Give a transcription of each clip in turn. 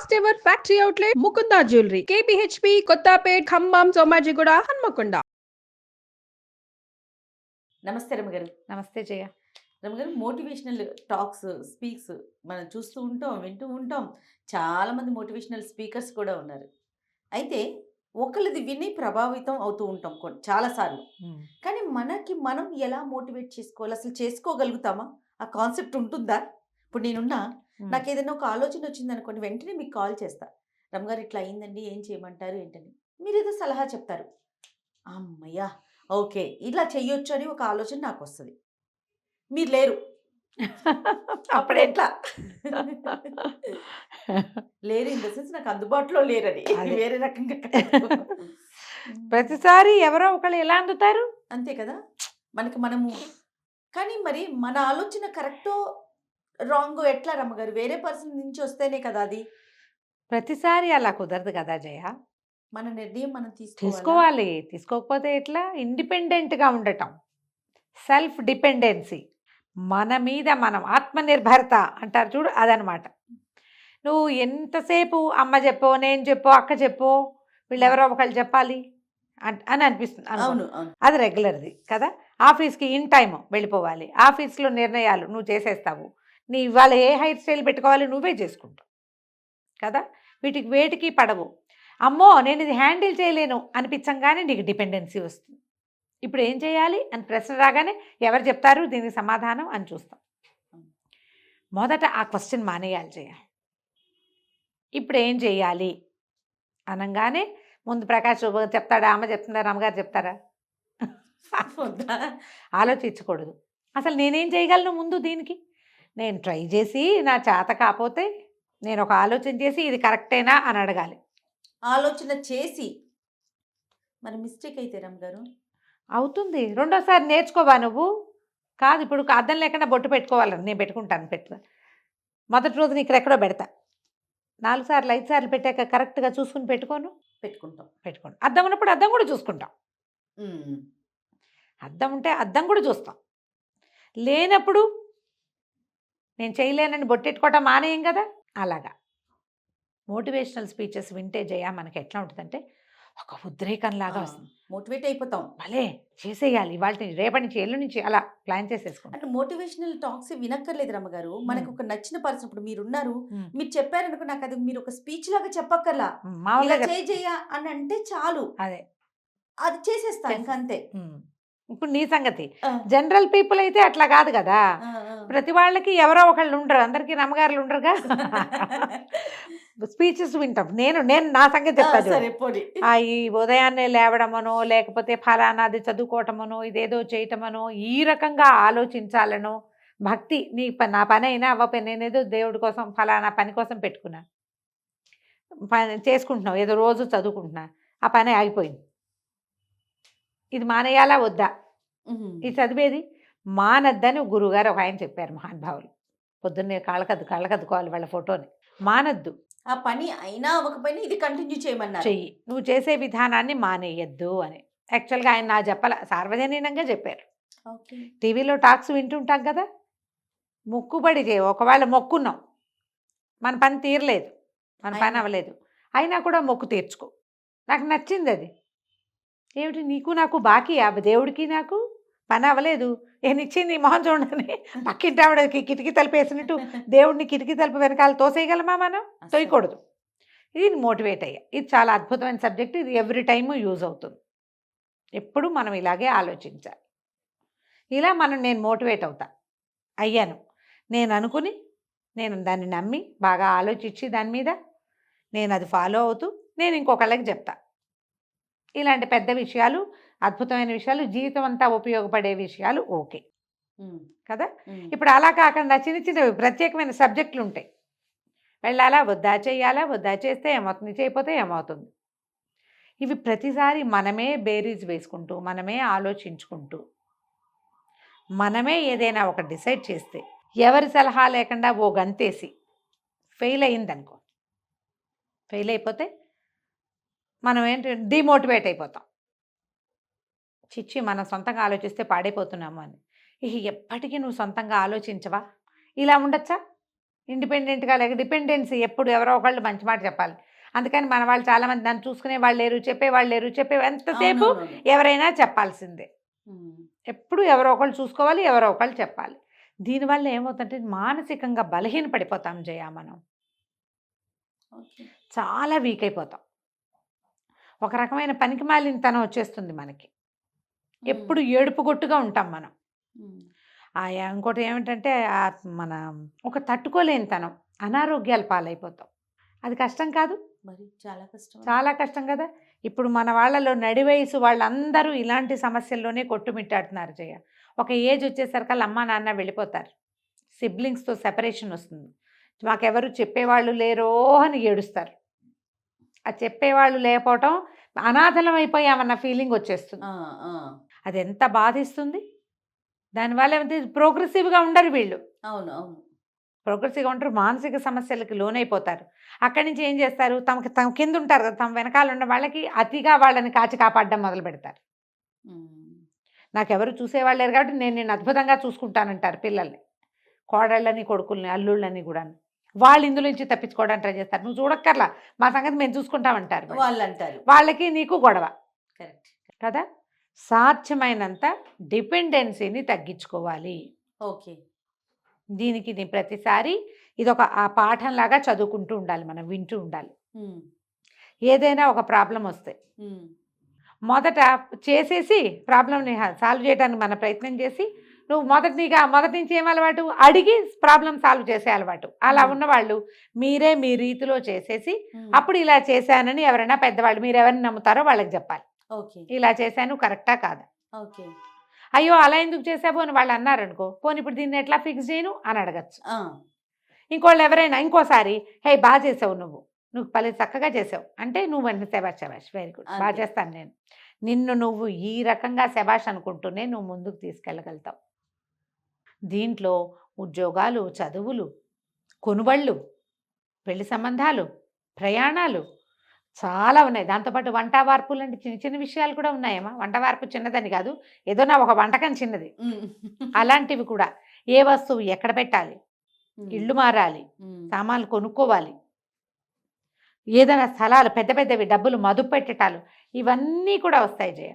First ever factory outlet Mukunda jewellery KPHB Kothapet Khammam Somajiguda Hanamkonda. నమస్తే రమగారు. నమస్తే జయ. రమగారు, మోటివేషనల్ టాక్స్, స్పీక్స్ మనం చూస్తూ ఉంటాం, వింటూ ఉంటాం. చాలామంది మోటివేషనల్ స్పీకర్స్ కూడా ఉన్నారు. అయితే ఒకళ్ళది విని ప్రభావితం అవుతూ ఉంటాం చాలాసార్లు. కానీ మనం ఎలా మోటివేట్ చేసుకోవాలి, అసలు చేసుకోగలుగుతామా? ఆ కాన్సెప్ట్ ఉంటుందా? ఇప్పుడు నేనున్నా, నాకు ఏదైనా ఒక ఆలోచన వచ్చింది అనుకోండి, వెంటనే మీకు కాల్ చేస్తా. రమగారు ఇట్లా అయిందండి, ఏం చేయమంటారు ఏంటని. మీరు ఏదో సలహా చెప్తారు, అమ్మయ్యా ఓకే ఇలా చెయ్యొచ్చు అని ఒక ఆలోచన నాకు వస్తుంది. మీరు లేరు, అప్పుడు ఎట్లా? లేరు ఇన్ ద సెన్స్ నాకు అందుబాటులో లేరని, వేరే రకంగా కాదు. ప్రతిసారి ఎవరో ఒకళ్ళు ఎలా అందుతారు, అంతే కదా. మనము కానీ మరి మన ఆలోచన కరెక్టో రాంగో ఎట్లా రమ్మగారు? వేరే పర్సన్ నుంచి వస్తేనే కదా అది. ప్రతిసారి అలా కుదరదు కదా జయ. మన నిర్ణయం మనం తీసుకోవాలి. తీసుకోకపోతే ఎట్లా? ఇండిపెండెంట్గా ఉండటం, సెల్ఫ్ డిపెండెన్సీ, మన మీద మనం, ఆత్మనిర్భరత అంటారు చూడు, అదనమాట. నువ్వు ఎంతసేపు అమ్మ చెప్పో, నేను చెప్పో, అక్క చెప్పో, వీళ్ళెవరో ఒకళ్ళు చెప్పాలి అని అనిపిస్తుంది. అవును, అది రెగ్యులర్ది కదా. ఆఫీస్కి ఇన్ టైం వెళ్ళిపోవాలి, ఆఫీస్లో నిర్ణయాలు నువ్వు చేసేస్తావు, నీ ఇవాళ ఏ హెయిర్ స్టైల్ పెట్టుకోవాలి నువ్వే చేసుకుంటావు కదా. వీటికి వేటికి పడవు. అమ్మో నేను ఇది హ్యాండిల్ చేయలేను అనిపించంగానే నీకు డిపెండెన్సీ వస్తుంది. ఇప్పుడు ఏం చేయాలి అని ప్రశ్న రాగానే ఎవరు చెప్తారు దీనికి సమాధానం అని చూస్తాం. మొదట ఆ క్వశ్చన్ మానేయాలి చేయాలి. ఇప్పుడు ఏం చేయాలి అనగానే ముందు ప్రకాష్ చెప్తాడా, అమ్మ చెప్తున్నారా, అమ్మగారు చెప్తారా? ఆలోచించకూడదు. అసలు నేనేం చేయగలను ముందు దీనికి. నేను ట్రై చేసి నా చేత కాకపోతే నేను ఒక ఆలోచన చేసి ఇది కరెక్టేనా అని అడగాలి. ఆలోచన చేసి మరి మిస్టేక్ అయితే రమ్మగారు అవుతుంది. రెండోసారి నేర్చుకోవా నువ్వు. కాదు ఇప్పుడు అద్దం లేకుండా బొట్టు పెట్టుకోవాలని నేను పెట్టుకుంటాను, మొదటి రోజు ఇక్కడ ఎక్కడో పెడతా, 4 సార్లు 5 సార్లు పెట్టాక కరెక్ట్గా చూసుకుని పెట్టుకోండి. అద్దం ఉన్నప్పుడు అద్దం కూడా చూసుకుంటాం. అద్దం ఉంటే అద్దం కూడా చూస్తాం. లేనప్పుడు నేను చేయలేనని బొట్టెట్టుకోవటం మానేయం కదా. అలాగా మోటివేషనల్ స్పీచెస్ వింటే జయ మనకి ఎట్లా ఉంటుందంటే ఒక ఉద్రేకంలాగా వస్తుంది. మోటివేట్ అయిపోతాం. భలే చేసేయాలి, ఇవాళ నుంచి రేపటి నుంచి ఎల్లు నుంచి అలా ప్లాన్ చేసేసుకోండి. అంటే మోటివేషనల్ టాక్స్ వినక్కర్లేదు రమ్మగారు. మనకు ఒక నచ్చిన పర్సన్, ఇప్పుడు మీరున్నారు, మీరు చెప్పారనుకో, నాకు అది మీరు ఒక స్పీచ్ లాగా చెప్పక్కర్లా, చేయ అని అంటే చాలు, అది చేసేస్తా ఇంకంతే. ఇప్పుడు నీ సంగతి జనరల్ పీపుల్ అయితే అట్లా కాదు కదా. ప్రతి వాళ్ళకి ఎవరో ఒకళ్ళు ఉండరు, అందరికీ నమ్మగారులు ఉండరుగా. స్పీచెస్ వింటాం. నేను నా సంగతి చెప్తాను. ఈ ఉదయాన్నే లేవడమనో, లేకపోతే ఫలానాది చదువుకోవటమనో, ఇదేదో చేయటమనో, ఈ రకంగా ఆలోచించాలనో, భక్తి నీ నా పని అయినా అవ్వపోయినా, నేనేదో దేవుడి కోసం ఫలానా పని కోసం పెట్టుకున్నా, పని చేసుకుంటున్నావు, ఏదో రోజు చదువుకుంటున్నా, ఆ పని ఆగిపోయింది, ఇది మానేయాలా వద్దా? ఇది చదివేది మానద్దని గురువుగారు ఒక ఆయన చెప్పారు, మహానుభావులు. పొద్దున్నే కళ్ళకద్దుకోవాలి వాళ్ళ ఫోటోని. మానద్దు. ఆ పని అయినా అవ్వకపోయినా ఇది కంటిన్యూ చేయమన్నారు. చెయ్యి, నువ్వు చేసే విధానాన్ని మానేయద్దు అని. యాక్చువల్గా ఆయన నా సార్వజనీనంగా చెప్పారు. టీవీలో టాక్స్ వింటుంటాం కదా. మొక్కుబడి ఒకవేళ మొక్కున్నాం, మన పని తీరలేదు, మన పని అవ్వలేదు, అయినా కూడా మొక్కు తీర్చుకో. నాకు నచ్చింది అది. ఏమిటి నీకు నాకు బాకీ, దేవుడికి నాకు పని అవ్వలేదు, నేను ఇచ్చింది మొహం చూడని పక్కింటి ఆవిడకి కిటికీ తలుపు వేసినట్టు దేవుడిని కిటికీ తలుపు వెనకాల తోసేయగలమా? మనం తోయకూడదు. ఇది మోటివేట్ అయ్యా. ఇది చాలా అద్భుతమైన సబ్జెక్ట్. ఇది ఎవ్రీ టైము యూజ్ అవుతుంది. ఎప్పుడు మనం ఇలాగే ఆలోచించాలి. ఇలా నేను మోటివేట్ అయ్యాను, నేను అనుకుని, నేను దాన్ని నమ్మి బాగా ఆలోచించి దాని మీద నేను అది ఫాలో అవుతూ నేను ఇంకొకళ్ళకి చెప్తా. ఇలాంటి పెద్ద విషయాలు, అద్భుతమైన విషయాలు, జీవితం అంతా ఉపయోగపడే విషయాలు ఓకే కదా. ఇప్పుడు అలా కాకుండా చిన్న చిన్నవి ప్రత్యేకమైన సబ్జెక్టులు ఉంటాయి. వెళ్ళాలా వద్దా, చేయాలా వద్దా, చేస్తే ఏమవుతుంది, చేయకపోతే ఏమవుతుంది. ఇవి ప్రతిసారి మనమే బేరీజ్ వేసుకుంటూ, మనమే ఆలోచించుకుంటూ, మనమే ఏదైనా ఒక డిసైడ్ చేస్తే, ఎవరి సలహా లేకుండా ఓ గంతేసి ఫెయిల్ అయిందనుకో, ఫెయిల్ అయిపోతే మనం డిమోటివేట్ అయిపోతాం. చిచ్చి మనం సొంతంగా ఆలోచిస్తే పాడైపోతున్నాము అని. ఎప్పటికీ నువ్వు సొంతంగా ఆలోచించవా? ఇలా ఉండొచ్చా? ఇండిపెండెంట్గా లేక డిపెండెన్సీ ఎప్పుడు ఎవరో ఒకళ్ళు మంచి మాట చెప్పాలి. అందుకని మన వాళ్ళు చాలామంది నన్ను చూసుకునే వాళ్ళు లేరు, చెప్పేవాళ్ళు లేరు. ఎంతసేపు అవునవునవును. ఎవరైనా చెప్పాల్సిందే. ఉమ్. ఎప్పుడు ఎవరో ఒకళ్ళు చూసుకోవాలి, ఎవరో ఒకళ్ళు చెప్పాలి. దీనివల్ల ఏమవుతుందంటే మానసికంగా బలహీన పడిపోతాం జయ. మనం ఓకే. చాలా వీక్ అయిపోతాం. ఒక రకమైన పనికిమాలినతనం వచ్చేస్తుంది మనకి. ఎప్పుడు ఏడుపుగొట్టుగా ఉంటాం మనం. ఉమ్. ఇంకోటి ఏమిటంటే మన ఒక తట్టుకోలేనితనం, అనారోగ్యాల పాలైపోతాం. అది కష్టం కాదు? మరి చాలా కష్టం. చాలా కష్టం కదా. ఇప్పుడు మన వాళ్ళలో నడి వయసు వాళ్ళందరూ ఇలాంటి సమస్యల్లోనే కొట్టుమిట్టాడుతున్నారు జయ. ఒక ఏజ్ వచ్చేసరికల్లా అమ్మా నాన్న వెళ్ళిపోతారు, సిబ్లింగ్స్తో సెపరేషన్ వస్తుంది, మాకెవరు చెప్పేవాళ్ళు లేరో అని ఏడుస్తారు. ఆ చెప్పేవాళ్ళు లేకపోవటం అనాథలం అయిపోయామన్న ఫీలింగ్ వచ్చేస్తుంది. అది ఎంత బాధిస్తుంది. దానివల్ల ఏమంటే ప్రోగ్రెసివ్గా ఉండరు వీళ్ళు. అవును అవును. ప్రోగ్రెసివ్గా ఉంటారు, మానసిక సమస్యలకు లోనైపోతారు. అక్కడి నుంచి ఏం చేస్తారు, తమ కింద ఉంటారు కదా, తమ వెనకాల ఉన్న వాళ్ళకి అతిగా వాళ్ళని కాచి కాపాడడం మొదలు పెడతారు. నాకెవరు చూసేవాళ్ళు లేరు కాబట్టి నేను అద్భుతంగా చూసుకుంటానంటారు పిల్లల్ని, కోడళ్ళని, కొడుకుల్ని, అల్లుళ్ళని కూడా. వాళ్ళు ఇందులో నుంచి తప్పించుకోవడానికి ట్రై చేస్తారు. నువ్వు చూడక్కర్లా, మా సంగతి మేము చూసుకుంటామంటారు వాళ్ళు అంటారు. వాళ్ళకి నీకు గొడవ. కరెక్ట్ కదా. సాధ్యమైనంత డిపెండెన్సీని తగ్గించుకోవాలి. ఓకే. దీనికి ప్రతిసారి ఇదొక పాఠంలాగా చదువుకుంటూ ఉండాలి, మనం వింటూ ఉండాలి. ఏదైనా ఒక ప్రాబ్లం వస్తే మొదట చేసేసి ప్రాబ్లంని సాల్వ్ చేయడానికి మన ప్రయత్నం చేసి, నువ్వు మొదటి నుంచి ఏం అలవాటు, అడిగి ప్రాబ్లం సాల్వ్ చేసే అలవాటు. అలా ఉన్నవాళ్ళు మీరే మీ రీతిలో చేసేసి అప్పుడు ఇలా చేశానని ఎవరైనా పెద్దవాళ్ళు మీరు ఎవరిని నమ్ముతారో వాళ్ళకి చెప్పాలి. ఓకే. ఇలా చేశాను కరెక్టా కాదా. ఓకే. అయ్యో అలా ఎందుకు చేసావు అని వాళ్ళు అన్నారనుకో, పోనీ ఇప్పుడు దీన్ని ఎట్లా ఫిక్స్ చేయను అని అడగచ్చు. ఇంకోళ్ళు ఎవరైనా ఇంకోసారి హే బాగా చేసావు, నువ్వు పలు చక్కగా చేసావు అంటే నువ్వు అంటే శబాష్ వెరీ గుడ్, బాగా చేస్తాను నేను. నిన్ను నువ్వు ఈ రకంగా శబాష్ అనుకుంటూనే నువ్వు ముందుకు తీసుకెళ్ళగలుగుతావు. దీంట్లో ఉద్యోగాలు, చదువులు, కొనుబళ్ళు, పెళ్లి సంబంధాలు, ప్రయాణాలు చాలా ఉన్నాయి. దాంతోపాటు వంట వార్పులు అంటే చిన్న చిన్న విషయాలు కూడా ఉన్నాయమ్మా. వంట వార్పు చిన్నదని కాదు, ఏదో నా ఒక వంటకం చిన్నది, అలాంటివి కూడా. ఏ వస్తువు ఎక్కడ పెట్టాలి, ఇళ్ళు మారాలి, సామాన్లు కొనుక్కోవాలి, ఏదైనా స్థలాలు పెద్ద పెద్దవి డబ్బులు మదుపు పెట్టటాలు, ఇవన్నీ కూడా వస్తాయి జయ.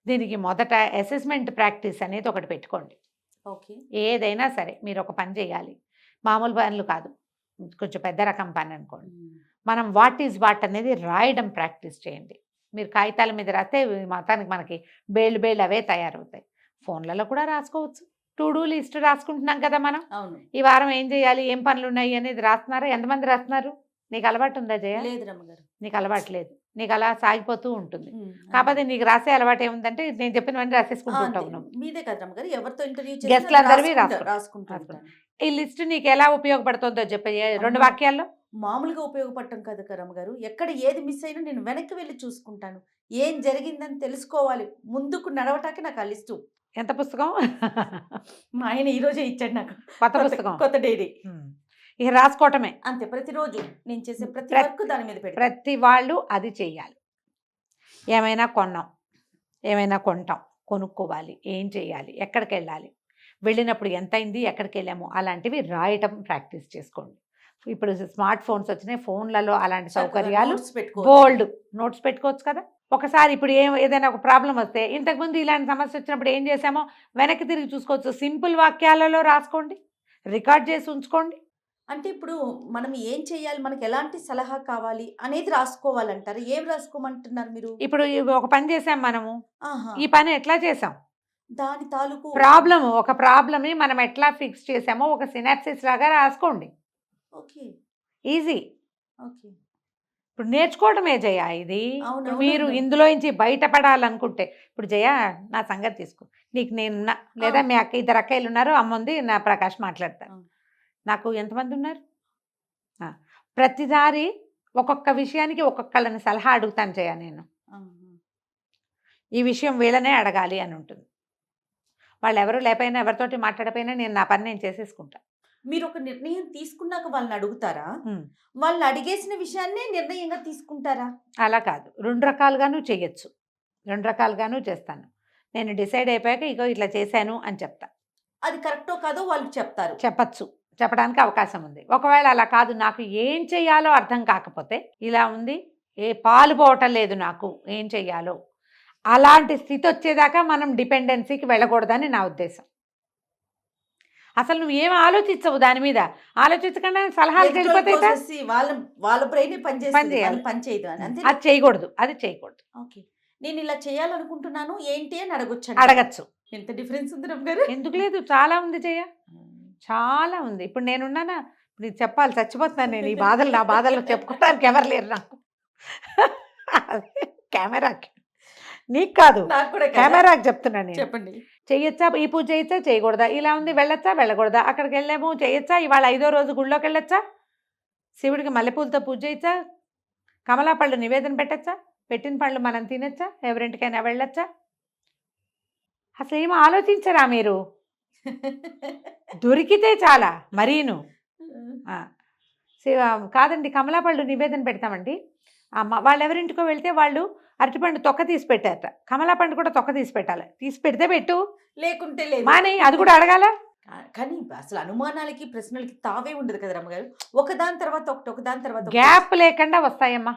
దీనికి మొదట అసెస్మెంట్ ప్రాక్టీస్ అనేది ఒకటి పెట్టుకోండి. ఓకే. ఏదైనా సరే మీరు ఒక పని చేయాలి, మామూలు పనులు కాదు, కొంచెం పెద్ద రకం పని అనుకోండి. మనం వాట్ ఈజ్ వాట్ అనేది రాయడం ప్రాక్టీస్ చేయండి. మీరు కాగితాల మీద రాస్తే మొత్తానికి మనకి బేళ్ళు అవే తయారవుతాయి. ఫోన్లలో కూడా రాసుకోవచ్చు. టు డూ లిస్ట్ రాసుకుంటున్నాం కదా మనం. ఈ వారం ఏం చేయాలి, ఏం పనులు ఉన్నాయి అనేది రాస్తున్నారా? ఎంతమంది రాస్తున్నారు? నీకు అలవాటు ఉందా జయ? లేదు రమ్మగారు. నీకు అలవాటు లేదు, నీకు అలా సాగిపోతూ ఉంటుంది. కాకపోతే నీకు రాసే అలవాటు ఏముందంటే నేను చెప్పినవన్నీ రాసేసుకుంటూ ఉంటావు నువ్వు. మీదే కదా రమ్మగారు, ఎవరితో ఇంటర్వ్యూ గెస్ట్లు అందరివి రాసుకుంటారు. ఈ లిస్ట్ నీకు ఎలా ఉపయోగపడుతుందో చెప్పే 2 వాక్యాల్లో. మామూలుగా ఉపయోగపడటం కదా రమ్మగారు, ఎక్కడ ఏది మిస్ అయినా నేను వెనక్కి వెళ్ళి చూసుకుంటాను, ఏం జరిగిందని తెలుసుకోవాలి, ముందుకు నడవటానికి నాకు ఆ లిస్టు. ఎంత పుస్తకం? మా ఆయన ఈ రోజే ఇచ్చాడు నాకు కొత్త పుస్తకం, కొత్త డైరీ. ఇక రాసుకోవటమే అంతే. ప్రతిరోజు నేను చేసే ప్రతి వర్క్ దాని మీద పెట్టి ప్రతి వాళ్ళు అది చెయ్యాలి. ఏమైనా కొన్నాం, ఏమైనా కొంటాం, కొనుక్కోవాలి, ఏం చేయాలి, ఎక్కడికి వెళ్ళాలి, వెళ్ళినప్పుడు ఎంత అయింది, ఎక్కడికి వెళ్ళాము, అలాంటివి రాయటం ప్రాక్టీస్ చేసుకోండి. ఇప్పుడు స్మార్ట్ ఫోన్స్ వచ్చినాయి, ఫోన్లలో అలాంటి సౌకర్యాలు బోల్డ్ నోట్స్ పెట్టుకోవచ్చు కదా. ఒకసారి ఇప్పుడు ఏదైనా ఒక ప్రాబ్లం వస్తే, ఇంతకుముందు ఇలాంటి సమస్య వచ్చినప్పుడు ఏం చేసామో వెనక్కి తిరిగి చూసుకోవచ్చు. సింపుల్ వాక్యాలలో రాసుకోండి, రికార్డ్ చేసి ఉంచుకోండి. అంటే ఇప్పుడు మనం ఏం చేయాలి, మనకి ఎలాంటి సలహా కావాలి అనేది రాసుకోవాలంటారు. ఏం రాసుకోమంటున్నారు మీరు? ఇప్పుడు ఒక పని చేసాం మనము, ఈ పని ఎట్లా చేసాం, దాని తాలూకు ఒక ప్రాబ్లమ్ని మనం ఎట్లా ఫిక్స్ చేసామో ఒక సినాప్సిస్ లాగా రాసుకోండి. ఓకే. ఈజీ. ఓకే. ఇప్పుడు నేర్చుకోవడమే జయ ఇది. మీరు ఇందులో నుంచి బయటపడాలనుకుంటే, ఇప్పుడు జయ నా సంగతి తీసుకో, నీకు నేనున్నా, లేదా మీ అక్క 2 అక్కయ్యలు ఉన్నారు, అమ్ముంది, నా ప్రకాష్ మాట్లాడతాను. నాకు ఎంతమంది ఉన్నారు? ప్రతిసారి ఒక్కొక్క విషయానికి ఒక్కొక్కళ్ళని సలహా అడుగుతాను జయ. నేను ఈ విషయం వీళ్ళనే అడగాలి అని ఉంటుంది. వాళ్ళు ఎవరు లేకపోయినా, ఎవరితోటి మాట్లాడపోయినా నేను నా పని నేను చేసేసుకుంటా. మీరు ఒక నిర్ణయం తీసుకున్నాక వాళ్ళని అడుగుతారా? వాళ్ళు అడిగేసిన విషయాన్నే నిర్ణయంగా తీసుకుంటారా? అలా కాదు, 2 రకాలుగాను చేయొచ్చు, 2 రకాలుగాను చేస్తాను. నేను డిసైడ్ అయిపోయాక ఇగో ఇట్లా చేశాను అని చెప్తా. అది కరెక్టో కాదో వాళ్ళు చెప్పచ్చు. చెప్పడానికి అవకాశం ఉంది. ఒకవేళ అలా కాదు, నాకు ఏం చెయ్యాలో అర్థం కాకపోతే, ఇలా ఉంది, పాలు పోవటం లేదు నాకు, ఏం చెయ్యాలో, అలాంటి స్థితి వచ్చేదాకా మనం డిపెండెన్సీకి వెళ్ళకూడదని నా ఉద్దేశం. అసలు నువ్వు ఏం ఆలోచించవు దాని మీద, ఆలోచించకుండా సలహాలు వెళ్ళిపోతే వాళ్ళ బ్రెయిన్ పనిచేయాలి. పని చేయదు అని అంతే. అది చేయకూడదు. ఓకే, నేను ఇలా చేయాలనుకుంటున్నాను ఏంటి అని అడగచ్చు. ఎంత డిఫరెన్స్ ఉంది రమ్య గారు? ఎందుకు లేదు, చాలా ఉంది జయ, చాలా ఉంది. ఇప్పుడు నేనున్నానా, నీకు చెప్పాలి, చచ్చిపోతున్నాను నేను. ఈ బాధలు, నా బాధలు చెప్పుకోవడానికి ఎవరు లేరు నాకు. కెమెరాకి, నీకు కాదు, కెమెరాకి చెప్తున్నాను నేను. చెప్పండి. చెయ్యొచ్చా, ఈ పూజ చేయొచ్చా, చేయకూడదా, ఇలా ఉంది, వెళ్ళొచ్చా, వెళ్ళకూడదా, అక్కడికి వెళ్ళాము, చేయొచ్చా, ఇవాళ 5వ రోజు గుళ్ళోకి వెళ్ళొచ్చా, శివుడికి మల్లెపూలతో పూజ చేయొచ్చా, కమలా పళ్ళు నివేదన పెట్టచ్చా, పెట్టిన పళ్ళు మనం తినచ్చా, ఎవరింటికైనా వెళ్ళొచ్చా, అసలు ఏమో ఆలోచించరా మీరు? దొరికితే చాలా మరీను. కాదండి, కమలా పళ్ళు నివేదన పెడతామండి, వాళ్ళు ఎవరింటికో వెళ్తే వాళ్ళు అరటిపండు తొక్క తీసి పెట్టారట, కమలా పండు కూడా తొక్క తీసి పెట్టాలి, తీసి పెడితే పెట్టు, లేకుంటే లేదు మానే, అది కూడా అడగాల. కానీ అసలు అనుమానాలకి ప్రశ్నలకి తావే ఉండదు కదా రమ్మగారు. ఒకదాని తర్వాత ఒకదాని తర్వాత గ్యాప్ లేకుండా వస్తాయమ్మా,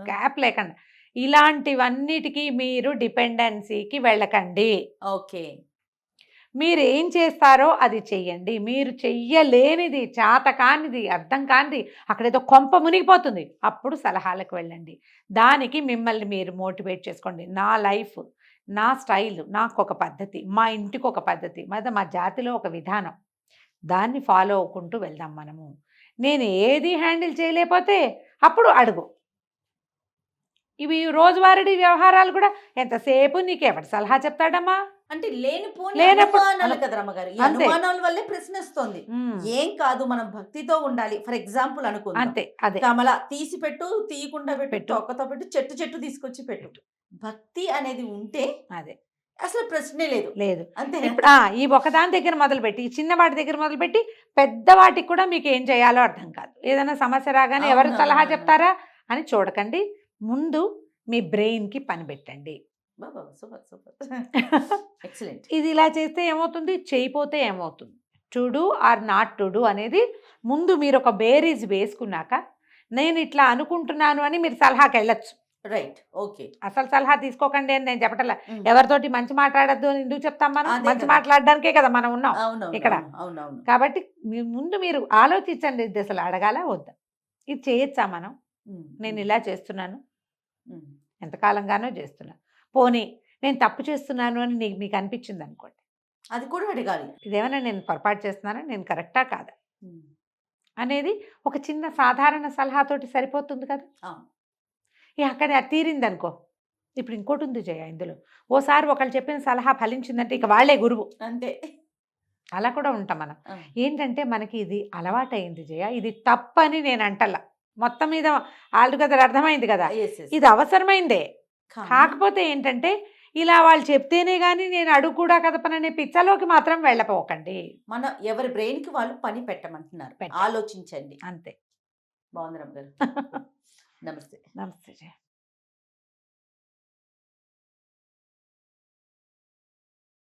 గ్యాప్ లేకుండా. ఇలాంటివన్నిటికీ మీరు డిపెండెన్సీకి వెళ్ళకండి. ఓకే, మీరు ఏం చేస్తారో అది చెయ్యండి. మీరు చెయ్యలేనిది, చేత కానిది, అర్థం కానిది, అక్కడేదో కొంప మునిగిపోతుంది, అప్పుడు సలహాలకు వెళ్ళండి. దానికి మిమ్మల్ని మీరు మోటివేట్ చేసుకోండి. నా లైఫ్, నా స్టైల్, నాకు ఒక పద్ధతి, మా ఇంటికి ఒక పద్ధతి, మా జాతిలో ఒక విధానం, దాన్ని ఫాలో అవ్వకుంటూ వెళ్దాం మనము. నేను ఏది హ్యాండిల్ చేయలేకపోతే అప్పుడు అడుగు. ఇవి రోజువారీ వ్యవహారాలు కూడా ఎంతసేపు నీకు ఎవరు సలహా చెప్తాడమ్మా? అంటే లేనప్పుడు కదా రమ్మగారు, ఈ అనుమానాల వల్లే ప్రశ్న వస్తుంది. ఏం కాదు, మనం భక్తితో ఉండాలి. ఫర్ ఎగ్జాంపుల్ అనుకుందాం, అంతే, అదే కమల తీసి పెట్టు, తీయకుండా పెట్టు, ఒక్కతో పెట్టు, చెట్టు తీసుకొచ్చి పెట్టు. భక్తి అనేది ఉంటే అదే అసలు ప్రశ్నే లేదు. అంతే. ఇప్పుడు ఈ ఒకదాని దగ్గర మొదలుపెట్టి, ఈ చిన్న వాటి దగ్గర మొదలుపెట్టి పెద్ద వాటికి కూడా మీకు ఏం చేయాలో అర్థం కాదు. ఏదైనా సమస్య రాగానే ఎవరు సలహా చెప్తారా అని చూడకండి, ముందు మీ బ్రెయిన్కి పని పెట్టండి. ఇది ఇలా చేస్తే ఏమవుతుంది, చేయపోతే ఏమవుతుంది, to do or not to do అనేది ముందు మీరు ఒక బేరీజ్ వేసుకున్నాక, నేను ఇట్లా అనుకుంటున్నాను అని మీరు సలహాకి వెళ్ళొచ్చు. Right, okay. అసలు సలహా తీసుకోకండి అని నేను చెప్పటలా. ఎవరితోటి మంచి మాట్లాడద్దు అని ఎందుకు చెప్తాం? మనం మంచి మాట్లాడడానికే కదా మనం ఉన్నాం ఇక్కడ. కాబట్టి ముందు మీరు ఆలోచించండి, ఇది అసలు అడగాల వద్దా, ఇది చేయొచ్చా మనం, నేను ఇలా చేస్తున్నాను, ఎంతకాలంగానో చేస్తున్నాను, పోనీ నేను తప్పు చేస్తున్నాను అని మీకు అనిపించింది అనుకోండి, అది కూడా అడగాలి. ఇదేమైనా నేను పొరపాటు చేస్తున్నానా, నేను కరెక్టా కాదా అనేది ఒక చిన్న సాధారణ సలహాతోటి సరిపోతుంది కదా. అక్కడ అది తీరింది అనుకో, ఇప్పుడు ఇంకోటి ఉంది జయ ఇందులో, ఓసారి ఒకళ్ళు చెప్పిన సలహా ఫలించిందంటే ఇక వాళ్ళే గురువు, అంతే. అలా కూడా ఉంటాం మనం. ఏంటంటే మనకి ఇది అలవాటైంది జయ, ఇది తప్పని నేను అంటల్లా, మొత్తం మీద ఆల్టుగెదర్ అర్థమైంది కదా, ఇది అవసరమైందే. కాకపోతే ఏంటంటే ఇలా వాళ్ళు చెప్తేనే కానీ నేను అడుగు కూడా కదపననే పిచ్చలోకి మాత్రం వెళ్ళపోకండి. మన ఎవరి బ్రెయిన్కి వాళ్ళు పని పెట్టమంటున్నారు, ఆలోచించండి, అంతే. బాగుంది రమ్మ గారు. నమస్తే. నమస్తే జయ.